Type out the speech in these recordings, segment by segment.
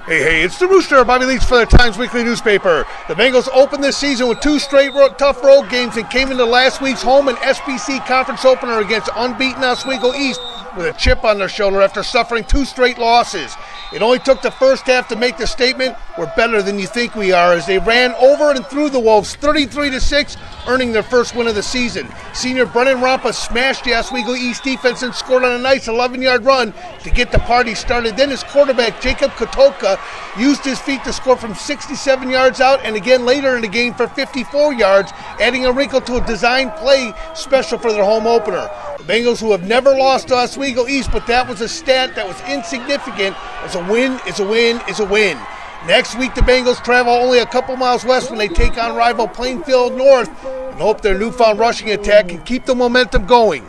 Hey, it's the Rooster, Bobby Leach for the Times Weekly newspaper. The Bengals opened this season with 2 straight tough road games and came into last week's home and SBC conference opener against unbeaten Oswego East with a chip on their shoulder after suffering 2 straight losses. It only took the first half to make the statement, "We're better than you think we are," as they ran over and through the Wolves 33-6, earning their first win of the season. Senior Brennan Rampa smashed the Oswego East defense and scored on a nice 11-yard run to get the party started. Then his quarterback, Jacob Kotoka, used his feet to score from 67 yards out and again later in the game for 54 yards, adding a wrinkle to a design play special for their home opener. The Bengals, who have never lost to Oswego East, but that was a stat that was insignificant, as a win is a win is a win. Next week, the Bengals travel only a couple miles west when they take on rival Plainfield North and hope their newfound rushing attack can keep the momentum going.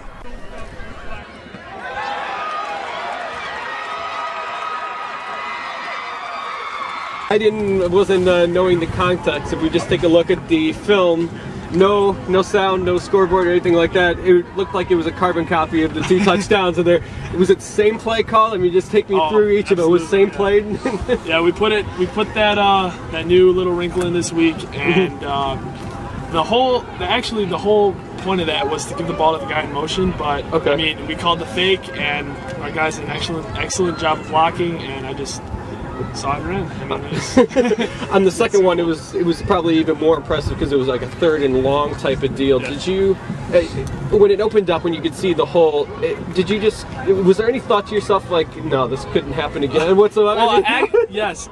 I wasn't knowing the context. If we just take a look at the film, no sound, no scoreboard or anything like that. It looked like it was a carbon copy of the 2 touchdowns. And was it the same play call? I mean, just take me through each of it. Was the same play? Yeah, we put that new little wrinkle in this week, and the whole point of that was to give the ball to the guy in motion. But okay. I mean, we called the fake, and our guys did an excellent job of blocking, and I just saw it in. I mean, on the second one, it was probably even more impressive because it was like a 3rd and long type of deal. Yeah. Did you, when it opened up, when you could see the hole, was there any thought to yourself like, no, this couldn't happen again whatsoever? Well, yes,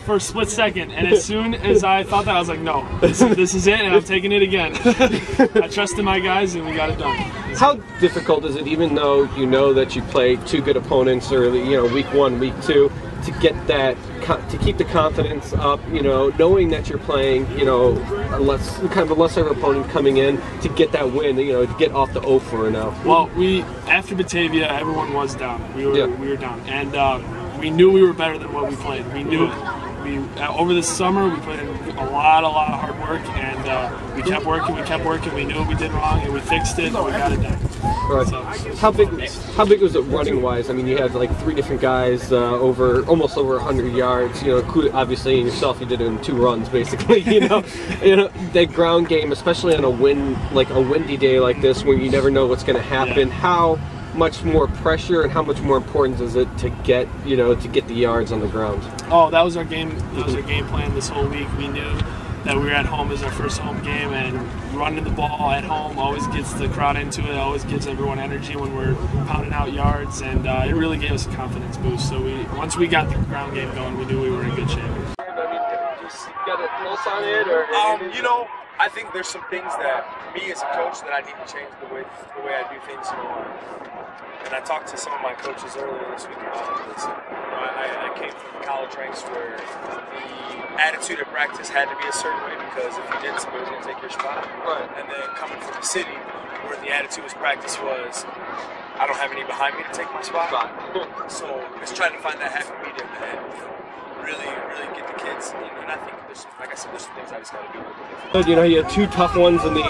for a split second, and as soon as I thought that, I was like, no, this is it, and I'm taking it again. I trusted my guys, and we got it done. How difficult is it, even though you know that you play 2 good opponents early, week 1, week 2, to get that, to keep the confidence up, knowing that you're playing, a lesser opponent coming in, to get that win, to get off the 0-4 now? Well, after Batavia, everyone was down. We were down, and we knew we were better than what we played. We knew it. Over the summer, we put in a lot of hard work, and we kept working. We knew what we did wrong, and we fixed it, and we got it done. Right. So, how big was it running wise? I mean, you had like 3 different guys almost over 100 yards. Obviously, in yourself, you did it in 2 runs, basically. That ground game, especially on a windy day like this, where you never know what's going to happen. Yeah. How much more pressure and how much more important is it to get the yards on the ground? Oh, that was our game. That was our game plan this whole week. We knew that we were at home as our first home game, and running the ball at home always gets the crowd into it. Always gives everyone energy when we're pounding out yards, and it really gave us a confidence boost. So once we got the ground game going, we knew we were in good shape. I mean, you just got a pulse on it, or I think there's some things that me as a coach that I need to change the way I do things. And I talked to some of my coaches earlier this week about this. I came from college ranks where the attitude at practice had to be a certain way because if you didn't, somebody was going to take your spot. Right. And then coming from the city where the attitude was practice was, I don't have any behind me to take my spot. So it's trying to find that happy medium and really get the kids. And I think there's some things I just got to do. You had 2 tough ones in the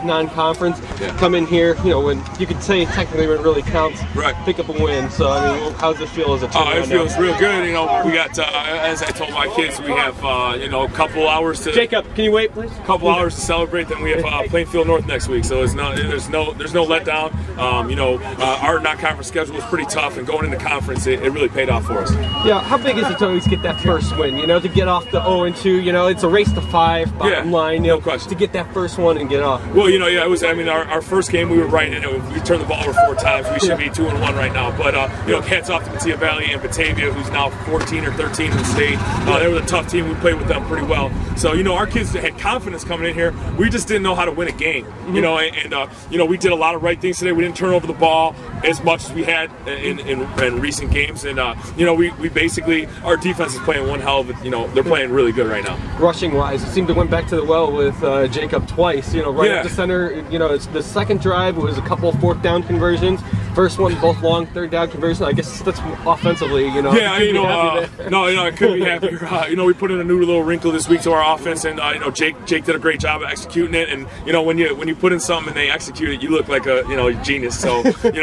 non-conference. Yeah. Come in here, when you could say technically when it really counts, right, pick up a win. So I mean, how does it feel as a turnaround? It feels real good. We got as I told my kids, we have a couple hours to. Jacob, can you wait, please? Couple hours to celebrate. Then we have Plainfield North next week. So there's no letdown. Our non-conference schedule was pretty tough, and going into conference, it really paid off for us. Yeah. How big is it to always get that first win? To get off the 0-2. It's a race to 5. Bottom line. No question. To get that first one and get off. Well, it was. I mean, our first game we were right in it. We turned the ball over 4 times. We should be 2-1 right now. But hats off to Batavia Valley and Batavia, who's now 14 or 13 in the state. They were a tough team. We played with them pretty well. So our kids had confidence coming in here. We just didn't know how to win a game. Mm-hmm. We did a lot of right things today. We didn't turn over the ball as much as we had in recent games. And we basically, our defense is playing one hell of a. They're playing really good right now. Rushing wise, it seemed to went back to the well with Jacob twice. Right up the center. It's the second drive was a couple of 4th down conversions. First one, both long third down conversion. I guess that's offensively, you know. Yeah, I couldn't be happier. We put in a new little wrinkle this week to our offense, and Jake did a great job of executing it. And when you put in something and they execute it, you look like a genius. So but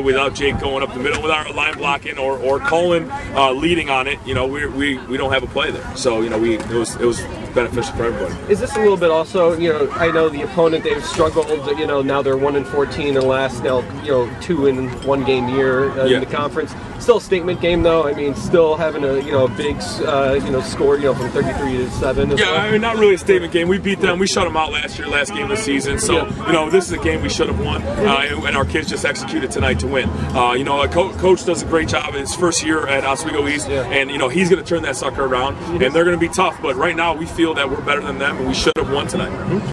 without Jake going up the middle with our line blocking or Colin leading on it, we don't have a play there. So it was beneficial for everybody. Is this a little bit also? I know the opponent, they've struggled. Now they're 1-14 in the last 2 in 1 game year in the conference. Still a statement game though. I mean, still having a big score from 33-7. Yeah, I mean, not really a statement game. We beat them. We shut them out last game of the season. So this is a game we should have won, and our kids just executed tonight to win. Coach does a great job in his first year at Oswego East, and he's going to turn that sucker around, and they're going to be tough. But right now, we feel that we're better than them, and we should have won tonight.